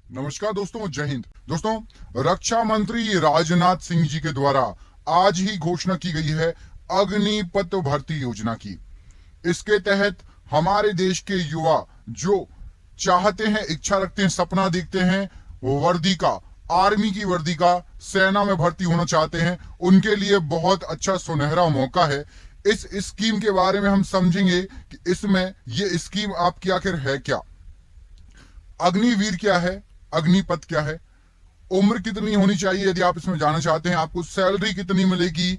नमस्कार दोस्तों, जय हिंद। दोस्तों, रक्षा मंत्री राजनाथ सिंह जी के द्वारा आज ही घोषणा की गई है अग्निपथ भर्ती योजना की। इसके तहत हमारे देश के युवा जो चाहते हैं, इच्छा रखते हैं, सपना देखते हैं वो वर्दी का, आर्मी की वर्दी का, सेना में भर्ती होना चाहते हैं, उनके लिए बहुत अच्छा सुनहरा मौका है। इस स्कीम के बारे में हम समझेंगे कि इसमें ये स्कीम आपकी आखिर है क्या, अग्निवीर क्या है, अग्निपथ क्या है, उम्र कितनी होनी चाहिए यदि आप इसमें जाना चाहते हैं, आपको सैलरी कितनी मिलेगी,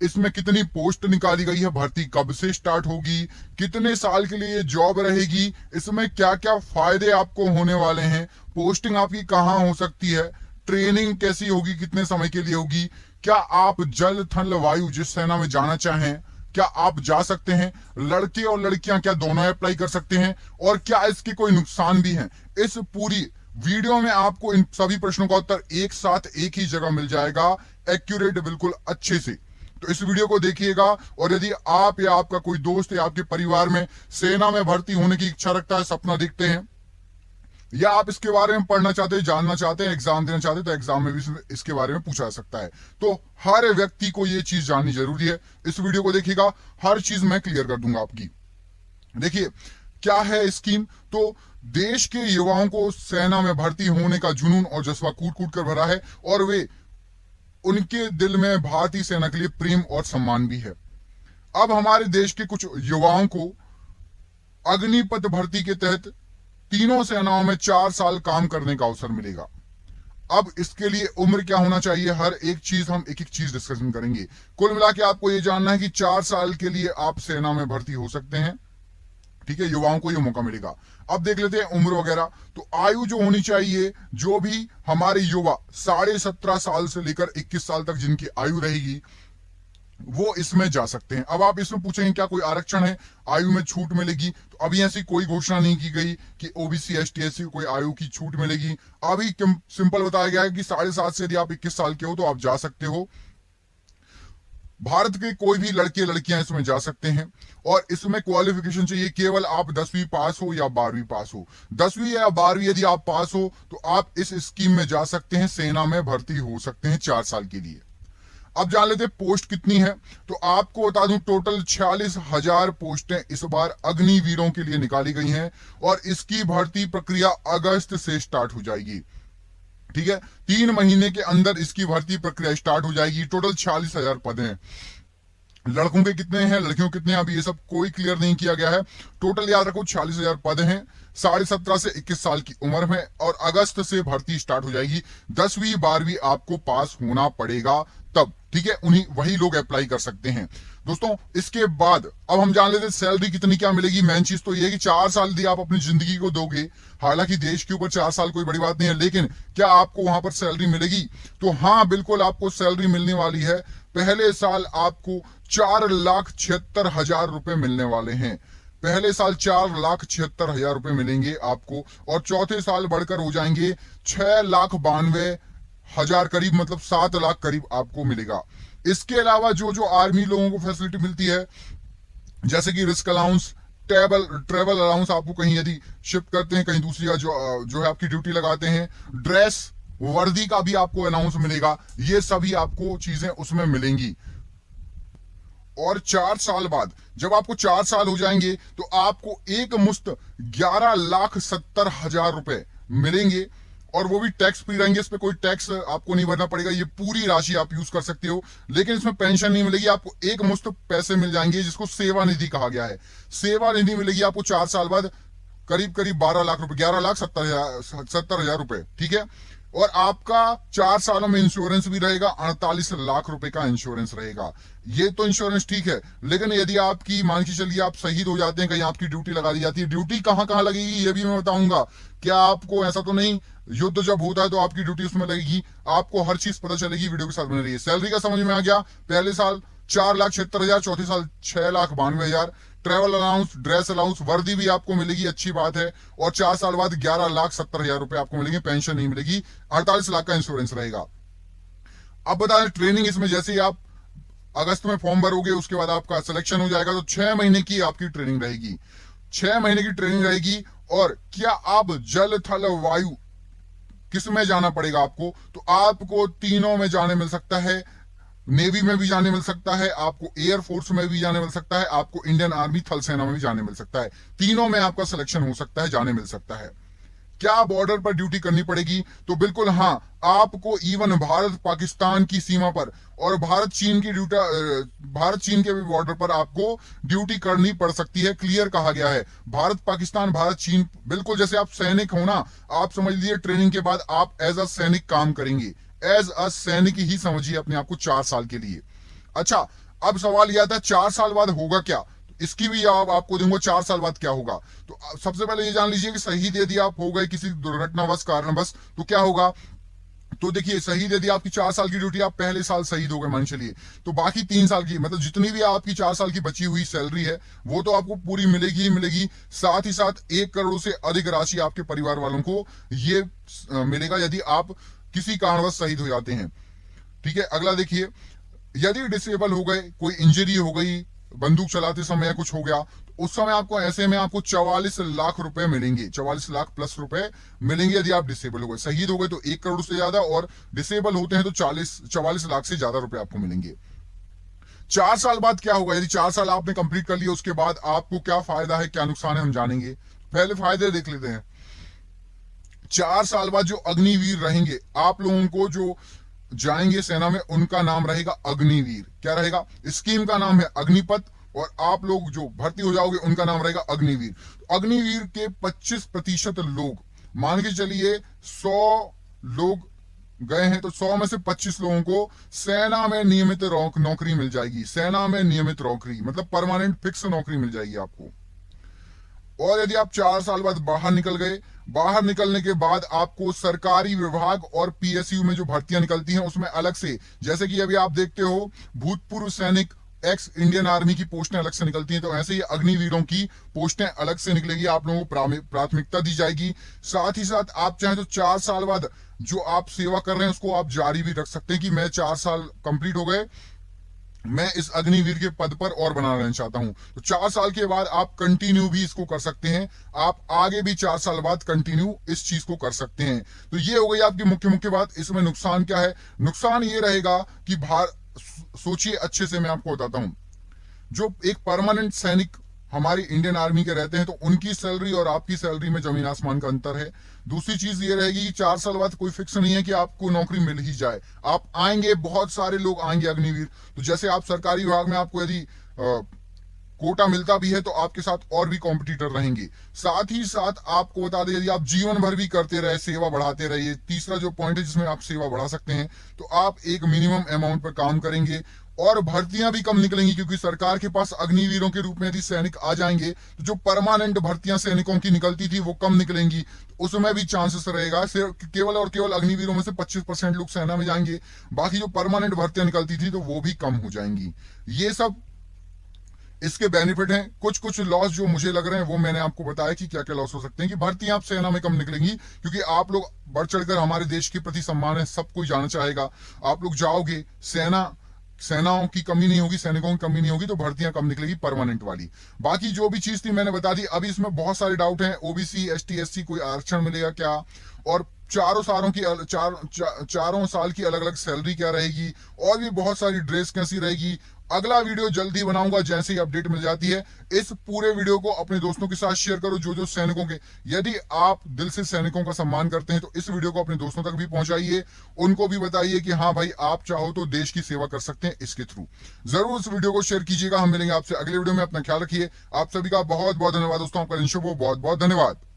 इसमें कितनी पोस्ट निकाली गई है, भर्ती कब से स्टार्ट होगी, कितने साल के लिए जॉब रहेगी, इसमें क्या क्या फायदे आपको होने वाले हैं, पोस्टिंग आपकी कहाँ हो सकती है, ट्रेनिंग कैसी होगी, कितने समय के लिए होगी, क्या आप जल थल वायु जिस सेना में जाना चाहें क्या आप जा सकते हैं, लड़के और लड़कियां क्या दोनों अप्लाई कर सकते हैं, और क्या इसके कोई नुकसान भी हैं। इस पूरी वीडियो में आपको इन सभी प्रश्नों का उत्तर एक साथ एक ही जगह मिल जाएगा, एक्यूरेट, बिल्कुल अच्छे से। तो इस वीडियो को देखिएगा, और यदि आप या आपका कोई दोस्त या आपके परिवार में सेना में भर्ती होने की इच्छा रखता है, सपना देखते हैं, या आप इसके बारे में पढ़ना चाहते हैं, जानना चाहते हैं, एग्जाम देना चाहते हैं, तो एग्जाम में भी इसके बारे में पूछा जा सकता है। तो हर व्यक्ति को यह चीज जाननी जरूरी है। इस वीडियो को देखिएगा, हर चीज मैं क्लियर कर दूंगा आपकी। देखिए क्या है स्कीम। तो देश के युवाओं को सेना में भर्ती होने का जुनून और जज्बा कूट कूट कर भरा है, और वे उनके दिल में भारतीय सेना के लिए प्रेम और सम्मान भी है। अब हमारे देश के कुछ युवाओं को अग्निपथ भर्ती के तहत तीनों सेनाओं में 4 साल काम करने का अवसर मिलेगा। अब इसके लिए उम्र क्या होना चाहिए, हर एक चीज हम एक एक चीज डिस्कशन करेंगे। कुल मिला के आपको यह जानना है कि 4 साल के लिए आप सेना में भर्ती हो सकते हैं, ठीक है, युवाओं को यह मौका मिलेगा। अब देख लेते हैं उम्र वगैरह। तो आयु जो होनी चाहिए, जो भी हमारे युवा 17.5 साल से लेकर 21 साल तक जिनकी आयु रहेगी, वो इसमें जा सकते हैं। अब आप इसमें पूछेंगे क्या कोई आरक्षण है, आयु में छूट मिलेगी? तो अभी ऐसी कोई घोषणा नहीं की गई कि ओबीसी एसटी एससी को कोई आयु की छूट मिलेगी। अभी सिंपल बताया गया है कि 7.5 से यदि आप 21 साल के हो तो आप जा सकते हो। भारत के कोई भी लड़के लड़कियां इसमें जा सकते हैं, और इसमें क्वालिफिकेशन चाहिए केवल आप 10वीं पास हो या 12वीं पास हो। 10वीं या 12वीं यदि आप पास हो तो आप इस स्कीम में जा सकते हैं, सेना में भर्ती हो सकते हैं 4 साल के लिए। अब जान लेते हैं पोस्ट कितनी है। तो आपको बता दूं, टोटल 46,000 पोस्टें इस बार अग्निवीरों के लिए निकाली गई हैं, और इसकी भर्ती प्रक्रिया अगस्त से स्टार्ट हो जाएगी। ठीक है, 3 महीने के अंदर इसकी भर्ती प्रक्रिया स्टार्ट हो जाएगी। टोटल 46,000 पद हैं। लड़कों के कितने हैं, लड़कियों के कितने हैं, अभी ये सब कोई क्लियर नहीं किया गया है। टोटल याद रखो 46,000 पद हैं, 17.5 से 21 साल की उम्र में, और अगस्त से भर्ती स्टार्ट हो जाएगी। 10वीं 12वीं आपको पास होना पड़ेगा तब, ठीक है, वही लोग अप्लाई कर सकते हैं। दोस्तों, इसके बाद अब हम जान लेते हैं सैलरी कितनी क्या मिलेगी। मेन चीज तो ये है कि 4 साल यदि आप अपनी जिंदगी को दोगे, हालांकि देश के ऊपर 4 साल कोई बड़ी बात नहीं है, लेकिन क्या आपको वहां पर सैलरी मिलेगी? तो हाँ, बिल्कुल आपको सैलरी मिलने वाली है। पहले साल आपको 4,76,000 रुपए मिलने वाले हैं। पहले साल 4,76,000 रुपए मिलेंगे आपको, और चौथे साल बढ़कर हो जाएंगे 6,92,000 करीब, मतलब 7 लाख करीब आपको मिलेगा। इसके अलावा जो जो आर्मी लोगों को फैसिलिटी मिलती है, जैसे कि रिस्क अलाउंस, ट्रेवल अलाउंस, आपको कहीं यदि शिफ्ट करते हैं कहीं दूसरी जगह, जो है आपकी ड्यूटी लगाते हैं, ड्रेस वर्दी का भी आपको अलाउंस मिलेगा, ये सभी आपको चीजें उसमें मिलेंगी। और 4 साल बाद जब आपको 4 साल हो जाएंगे तो आपको एक मुश्त 11,70,000 रुपए मिलेंगे, और वो भी टैक्स फ्री रहेंगे। इस पे कोई टैक्स आपको नहीं भरना पड़ेगा, ये पूरी राशि आप यूज कर सकते हो। लेकिन इसमें पेंशन नहीं मिलेगी, आपको एक मुश्त पैसे मिल जाएंगे, जिसको सेवा निधि कहा गया है। सेवा निधि मिलेगी आपको 4 साल बाद, करीब करीब 12 लाख रुपए, 11,70,000 रुपए, ठीक है। और आपका 4 सालों में इंश्योरेंस भी रहेगा, 48 लाख रुपए का इंश्योरेंस रहेगा। ये तो इंश्योरेंस ठीक है, लेकिन यदि आपकी, मान के चलिए आप शहीद हो जाते हैं, कहीं आपकी ड्यूटी लगा दी जाती है, ड्यूटी कहां कहां लगेगी ये भी मैं बताऊंगा। क्या आपको ऐसा तो नहीं, युद्ध जब होता है तो आपकी ड्यूटी उसमें लगेगी, आपको हर चीज पता चलेगी, वीडियो के साथ बने रहिए। सैलरी का समझ में आ गया। पहले साल 4,76,000, चौथे साल 6,92,000, ट्रेवल अलाउंस, ड्रेस अलाउंस, वर्दी भी आपको मिलेगी, अच्छी बात है। और 4 साल बाद 11,70,000 रुपए आपको मिलेंगे, पेंशन नहीं मिलेगी, 48 लाख का इंश्योरेंस रहेगा। अब बता दें ट्रेनिंग, इसमें जैसे ही आप अगस्त में फॉर्म भरोगे, उसके बाद आपका सिलेक्शन हो जाएगा, तो 6 महीने की आपकी ट्रेनिंग रहेगी। 6 महीने की ट्रेनिंग रहेगी। और क्या आप जल थल वायु किस में जाना पड़ेगा आपको, तो आपको तीनों में जाने मिल सकता है। नेवी में भी जाने मिल सकता है, आपको एयरफोर्स में भी जाने मिल सकता है, आपको इंडियन आर्मी थल सेना में भी जाने मिल सकता है। तीनों में आपका सिलेक्शन हो सकता है, जाने मिल सकता है। क्या बॉर्डर पर ड्यूटी करनी पड़ेगी, तो बिल्कुल हाँ, आपको इवन भारत पाकिस्तान की सीमा पर और भारत चीन के भी बॉर्डर पर आपको ड्यूटी करनी पड़ सकती है। क्लियर कहा गया है, भारत पाकिस्तान भारत चीन, बिल्कुल जैसे आप सैनिक हो ना, आप समझ लीजिए ट्रेनिंग के बाद आप एज अ सैनिक काम करेंगे, एज अ सैनिक ही समझिए अपने आप को 4 साल के लिए। अच्छा, अब सवाल यह था 4 साल बाद होगा क्या, इसकी भी जवाब आपको दूंगा। 4 साल बाद क्या होगा, तो सबसे पहले ये जान लीजिए कि शहीद यदि आप हो गए किसी दुर्घटनावश कारणवश, तो क्या होगा। तो देखिए, शहीद यदि आपकी 4 साल की ड्यूटी, आप पहले साल शहीद हो गए मान चलिए, तो बाकी 3 साल की, मतलब जितनी भी आपकी 4 साल की बची हुई सैलरी है वो तो आपको पूरी मिलेगी ही मिलेगी। साथ ही साथ 1 करोड़ से अधिक राशि आपके परिवार वालों को ये मिलेगा यदि आप किसी कारणवश शहीद हो जाते हैं। ठीक है, अगला देखिए, यदि डिसेबल हो गए, कोई इंजरी हो गई, बंदूक चलाते समय कुछ हो गया, तो उस समय आपको ऐसे में आपको 44 लाख रुपए मिलेंगे, 44 लाख प्लस रुपए मिलेंगे यदि आप डिसेबल हो गए। शहीद हो गए तो 1 करोड़ से ज्यादा, और डिसेबल होते हैं तो 44 लाख से ज्यादा रुपए आपको मिलेंगे। 4 साल बाद क्या होगा, यदि 4 साल आपने कंप्लीट कर लिया, उसके बाद आपको क्या फायदा है क्या नुकसान है हम जानेंगे। पहले फायदे देख लेते हैं। 4 साल बाद जो अग्निवीर रहेंगे, आप लोगों को जो जाएंगे सेना में, उनका नाम रहेगा अग्निवीर। क्या रहेगा, स्कीम का नाम है अग्निपथ, और आप लोग जो भर्ती हो जाओगे उनका नाम रहेगा अग्निवीर। तो अग्निवीर के 25% लोग, मान के चलिए 100 लोग गए हैं, तो 100 में से 25 लोगों को सेना में नियमित नौकरी मिल जाएगी। सेना में नियमित नौकरी मतलब परमानेंट फिक्स नौकरी मिल जाएगी आपको। और यदि आप 4 साल बाद बाहर निकल गए, बाहर निकलने के बाद आपको सरकारी विभाग और पीएसयू में जो भर्तियां निकलती हैं उसमें अलग से, जैसे कि अभी आप देखते हो भूतपूर्व सैनिक, एक्स इंडियन आर्मी की पोस्टें अलग से निकलती हैं, तो ऐसे ही अग्निवीरों की पोस्टें अलग से निकलेगी, आप लोगों को प्राथमिकता दी जाएगी। साथ ही साथ आप चाहें तो 4 साल बाद जो आप सेवा कर रहे हैं उसको आप जारी भी रख सकते हैं कि मैं 4 साल कंप्लीट हो गए, मैं इस अग्निवीर के पद पर और बना रहना चाहता हूं, तो 4 साल के बाद आप कंटिन्यू भी इसको कर सकते हैं। आप आगे भी 4 साल बाद कंटिन्यू इस चीज को कर सकते हैं। तो ये हो गई आपकी मुख्य बात। इसमें नुकसान क्या है, नुकसान ये रहेगा कि सोचिए अच्छे से, मैं आपको बताता हूं। जो एक परमानेंट सैनिक हमारी इंडियन आर्मी के रहते हैं, तो उनकी सैलरी और आपकी सैलरी में जमीन आसमान का अंतर है। दूसरी चीज ये रहेगी कि 4 साल बाद कोई फिक्स नहीं है कि आपको नौकरी मिल ही जाए, आप आएंगे, बहुत सारे लोग आएंगे अग्निवीर। तो जैसे आप सरकारी विभाग में आपको यदि कोटा मिलता भी है तो आपके साथ और भी कॉम्पिटिटर रहेंगे। साथ ही साथ आपको बता दें, यदि आप जीवन भर भी करते रहे, सेवा बढ़ाते रहिए, तीसरा जो पॉइंट है जिसमें आप सेवा बढ़ा सकते हैं, तो आप एक मिनिमम अमाउंट पर काम करेंगे और भर्तियां भी कम निकलेंगी, क्योंकि सरकार के पास अग्निवीरों के रूप में यदि सैनिक आ जाएंगे तो जो परमानेंट भर्तियां सैनिकों की निकलती थी वो कम निकलेंगी, तो उसमें भी चांसेस रहेगा। सिर्फ केवल और केवल अग्निवीरों में से 25% लोग सेना में जाएंगे, बाकी जो परमानेंट भर्तियां निकलती थी तो वो भी कम हो जाएंगी। ये सब इसके बेनिफिट हैं। कुछ लॉस जो मुझे लग रहे हैं वो मैंने आपको बताया कि क्या क्या लॉस हो सकते हैं। कि भर्तियां आप सेना में कम निकलेंगी, क्योंकि आप लोग बढ़ चढ़कर हमारे देश के प्रति सम्मान है, सब कोई जाना चाहेगा। आप लोग जाओगे, सेनाओं की कमी नहीं होगी, सैनिकों की कमी नहीं होगी, तो भर्तियां कम निकलेगी परमानेंट वाली। बाकी जो भी चीज थी मैंने बता दी। अभी इसमें बहुत सारे डाउट हैं, ओबीसी, एसटी, एससी कोई आरक्षण मिलेगा क्या, और चारों साल की अलग अलग सैलरी क्या रहेगी, और भी बहुत सारी ड्रेस कैसी रहेगी। अगला वीडियो जल्दी बनाऊंगा जैसे ही अपडेट मिल जाती है। इस पूरे वीडियो को अपने दोस्तों के साथ शेयर करो, जो सैनिकों के, यदि आप दिल से सैनिकों का सम्मान करते हैं तो इस वीडियो को अपने दोस्तों तक भी पहुंचाइए। उनको भी बताइए कि हाँ भाई, आप चाहो तो देश की सेवा कर सकते हैं इसके थ्रू। जरूर इस वीडियो को शेयर कीजिएगा। हम मिलेंगे आपसे अगले वीडियो में। अपना ख्याल रखिए। आप सभी का बहुत बहुत धन्यवाद दोस्तों। आपका दिन शुभ हो। बहुत बहुत धन्यवाद।